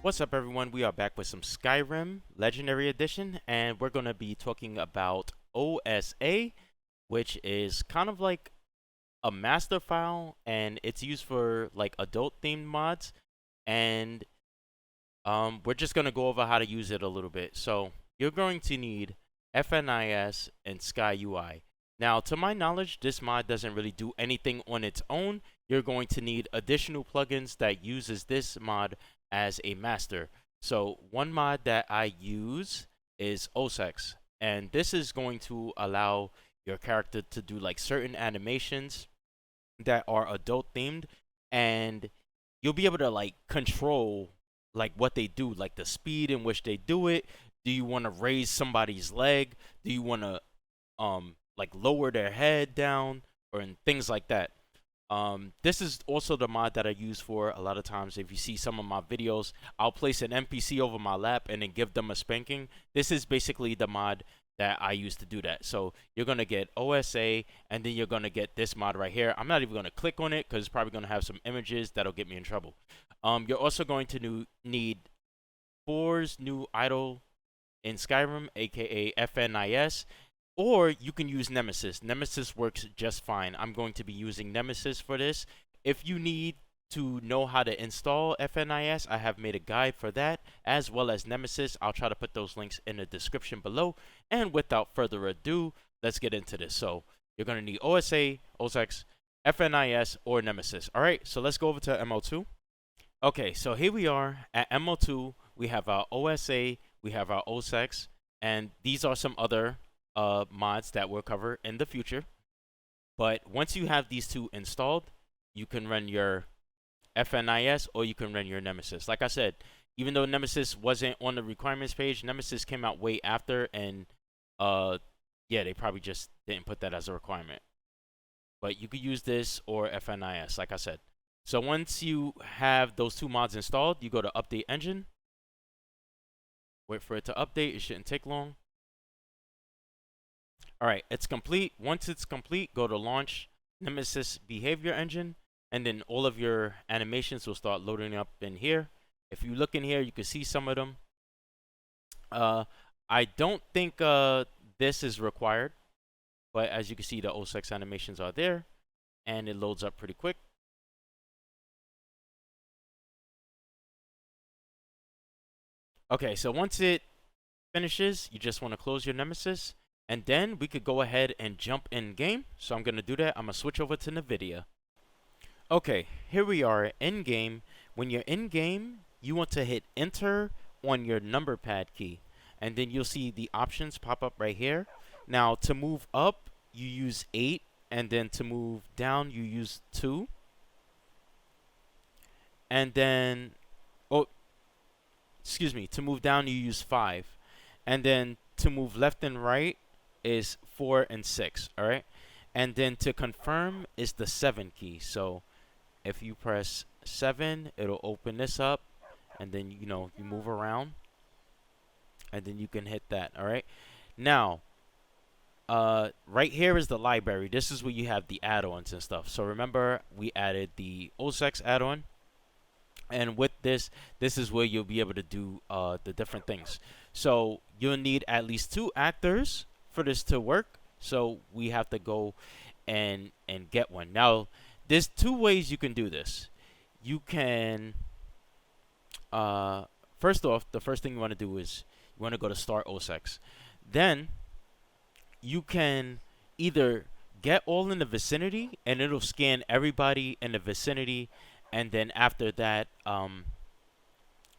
What's up, everyone? We are back with some Skyrim Legendary Edition, and we're going to be talking about OSA, which is kind of like a master file, and it's used for like adult themed mods. And we're just going to go over how to use it a little bit. So you're going to need FNIS and Sky UI. Now, to my knowledge, this mod doesn't really do anything on its own. You're going to need additional plugins that uses this mod as a master. So one mod that I use is Ohsecs, and this is going to allow your character to do like certain animations that are adult themed, and you'll be able to like control like what they do, like the speed in which they do it. Do you want to raise somebody's leg? Do you want to like lower their head down, or and things like that? This is also the mod that I use for a lot of times. If you see some of my videos, I'll place an NPC over my lap and then give them a spanking. This is basically the mod that I use to do that. So you're going to get OSA, and then you're going to get this mod right here. I'm not even going to click on it because it's probably going to have some images that'll get me in trouble. You're also going to need Four's new idol in Skyrim, aka FNIS. Or you can use Nemesis. Nemesis works just fine. I'm going to be using Nemesis for this. If you need to know how to install FNIS, I have made a guide for that, as well as Nemesis. I'll try to put those links in the description below. And without further ado, let's get into this. So you're going to need OSA, Ohsecs, FNIS, or Nemesis. All right, so let's go over to ML2. Okay, so here we are at ML2. We have our OSA, we have our Ohsecs, and these are some other mods that we'll cover in the future. But once you have these two installed, you can run your FNIS or you can run your Nemesis. Like I said, even though Nemesis wasn't on the requirements page, Nemesis came out way after, and yeah, they probably just didn't put that as a requirement. But you could use this or FNIS, like I said. So once you have those two mods installed, you go to Update Engine. Wait for it to update. It shouldn't take long. All right, it's complete. Once it's complete, go to Launch Nemesis Behavior Engine, and then all of your animations will start loading up in here. If you look in here, you can see some of them. I don't think this is required, but as you can see, the Ohsecs animations are there, and it loads up pretty quick. Okay, so once it finishes, you just want to close your Nemesis, and then we could go ahead and jump in game. So I'm going to do that. I'm going to switch over to NVIDIA. Okay, here we are in game. When you're in game, you want to hit enter on your number pad key, and then you'll see the options pop up right here. Now, to move up, you use 8, and then to move down, you use 2. And then, oh, excuse me, to move down, you use 5. And then to move left and right is 4 and 6, all right? And then to confirm is the 7 key. So if you press 7, it'll open this up, and then, you know, you move around, and then you can hit that, all right? Now, right here is the library. This is where you have the add-ons and stuff. So remember, we added the Ohsecs add-on, and with this is where you'll be able to do the different things. So you'll need at least 2 actors for this to work. So we have to go and get one. Now, there's 2 ways you can do this. You can, first off, the first thing you want to do is you want to go to Start Ohsecs. Then you can either get all in the vicinity, and it'll scan everybody in the vicinity, and then after that,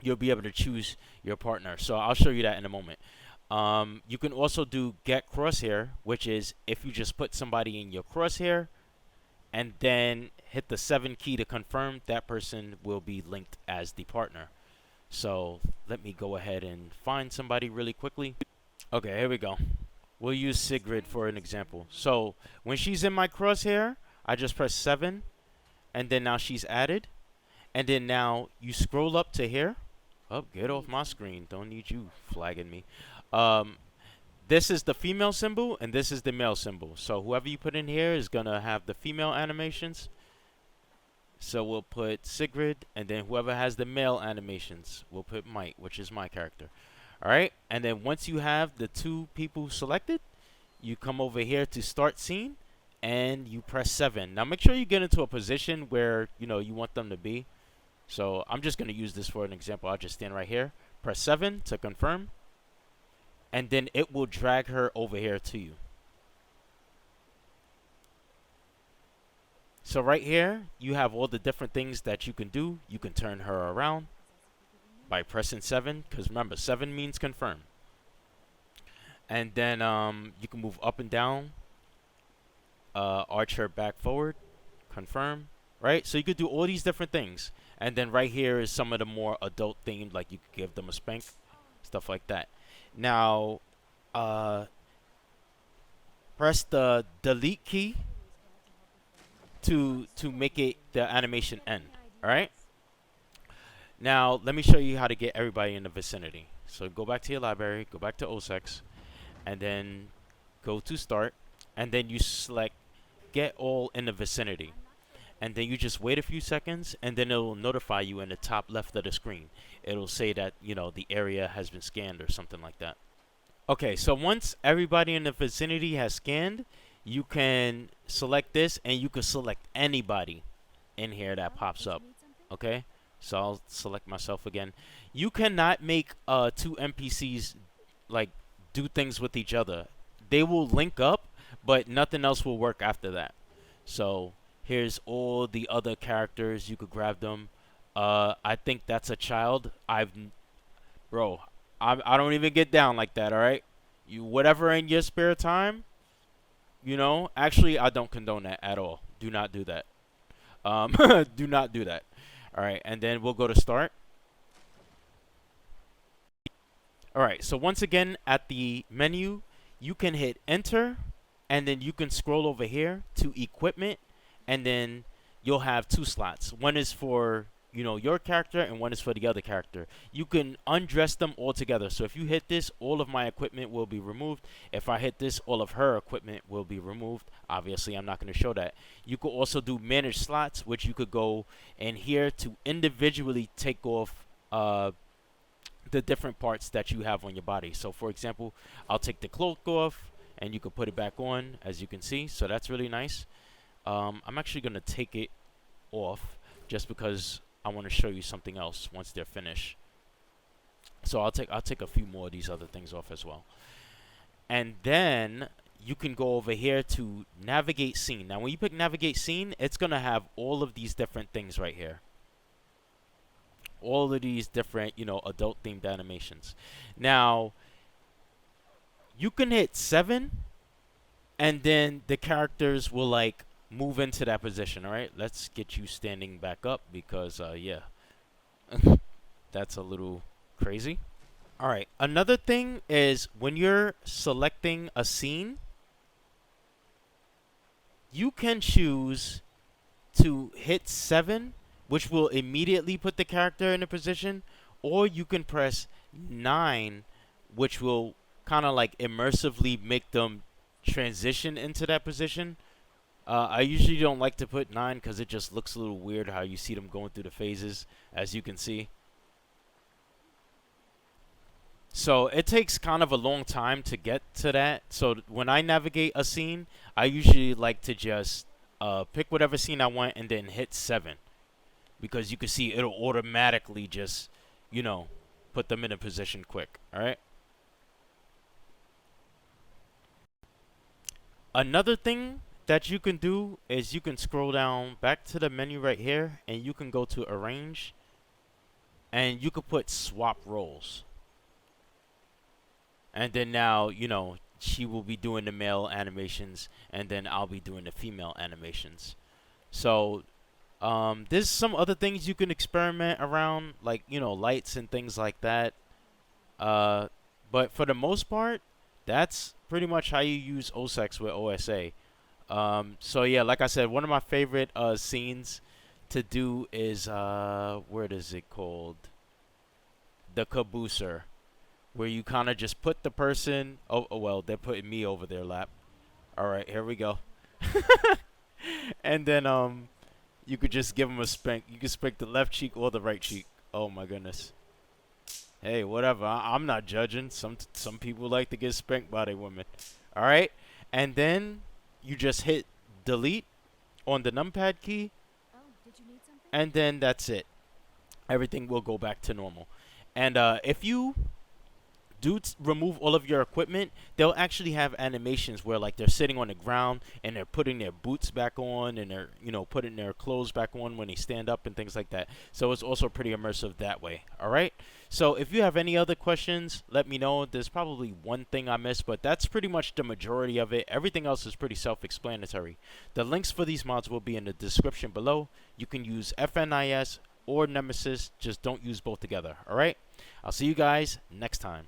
you'll be able to choose your partner. So I'll show you that in a moment. You can also do get crosshair, which is if you just put somebody in your crosshair and then hit the 7 key to confirm, that person will be linked as the partner. So let me go ahead and find somebody really quickly. Okay, here we go. We'll use Sigrid for an example. So when she's in my crosshair, I just press 7, and then now she's added. And then now you scroll up to here. Oh, get off my screen. Don't need you flagging me. This is the female symbol, and this is the male symbol. So whoever you put in here is going to have the female animations. So we'll put Sigrid, and then whoever has the male animations, we'll put Mike, which is my character. All right, and then once you have the two people selected, you come over here to start scene, and you press 7. Now make sure you get into a position where you want them to be. So I'm just gonna use this for an example. I'll just stand right here, press 7 to confirm, and then it will drag her over here to you. So right here, you have all the different things that you can do. You can turn her around by pressing 7, because remember, 7 means confirm. And then you can move up and down, arch her back forward, confirm, right? So you could do all these different things. And then right here is some of the more adult themed, like you could give them a spank, stuff like that. Now, press the delete key to make it the animation end. All right. Now let me show you how to get everybody in the vicinity. So go back to your library, go back to Ohsecs, and then go to start, and then you select get all in the vicinity, and then you just wait a few seconds, and then it'll notify you in the top left of the screen. It'll say that the area has been scanned or something like that. Okay, so once everybody in the vicinity has scanned, you can select this, and you can select anybody in here that pops up. Okay, so I'll select myself again. You cannot make two NPCs like do things with each other. They will link up, but nothing else will work after that. So here's all the other characters. You could grab them. I think that's a child. Bro, I don't even get down like that. All right, you whatever in your spare time. Actually, I don't condone that at all. Do not do that. Do not do that. All right, and then we'll go to start. All right, so once again, at the menu, you can hit enter, and then you can scroll over here to equipment, and then you'll have 2 slots. One is for your character, and one is for the other character. You can undress them all together. So if you hit this, all of my equipment will be removed. If I hit this, all of her equipment will be removed. Obviously, I'm not going to show that. You could also do manage slots, which you could go in here to individually take off the different parts that you have on your body. So for example, I'll take the cloak off, and you can put it back on, as you can see. So that's really nice. I'm actually going to take it off just because I want to show you something else once they're finished. So I'll take a few more of these other things off as well. And then you can go over here to navigate scene. Now when you pick navigate scene, it's going to have all of these different things right here. All of these different, adult themed animations. Now you can hit 7, and then the characters will like move into that position. All right, let's get you standing back up because yeah, that's a little crazy. All right, another thing is when you're selecting a scene, you can choose to hit 7, which will immediately put the character in a position, or you can press 9, which will kind of like immersively make them transition into that position. I usually don't like to put 9 because it just looks a little weird how you see them going through the phases, as you can see. So it takes kind of a long time to get to that. So when I navigate a scene, I usually like to just pick whatever scene I want and then hit 7. Because you can see it'll automatically just, put them in a position quick. All right. Another thing that you can do is you can scroll down back to the menu right here, and you can go to arrange, and you could put swap roles. And then now, she will be doing the male animations, and then I'll be doing the female animations. So there's some other things you can experiment around, like lights and things like that. But for the most part, that's pretty much how you use Ohsecs with OSA. So yeah, like I said, one of my favorite scenes to do is what is it called? The cabooser, where you kind of just put the person. Oh well, they're putting me over their lap. All right, here we go. And then You could just give him a spank. You can spank the left cheek or the right cheek. Oh my goodness. Hey, whatever. I'm not judging. Some people like to get spanked by their women. All right, and then you just hit delete on the numpad key, Oh, did you need something? and then that's it. Everything will go back to normal. And if you remove all of your equipment, they'll actually have animations where like they're sitting on the ground and they're putting their boots back on and they're putting their clothes back on when they stand up and things like that. So it's also pretty immersive that way. All right. So if you have any other questions, let me know. There's probably one thing I missed, but that's pretty much the majority of it. Everything else is pretty self-explanatory. The links for these mods will be in the description below. You can use FNIS or Nemesis. Just don't use both together. All right. I'll see you guys next time.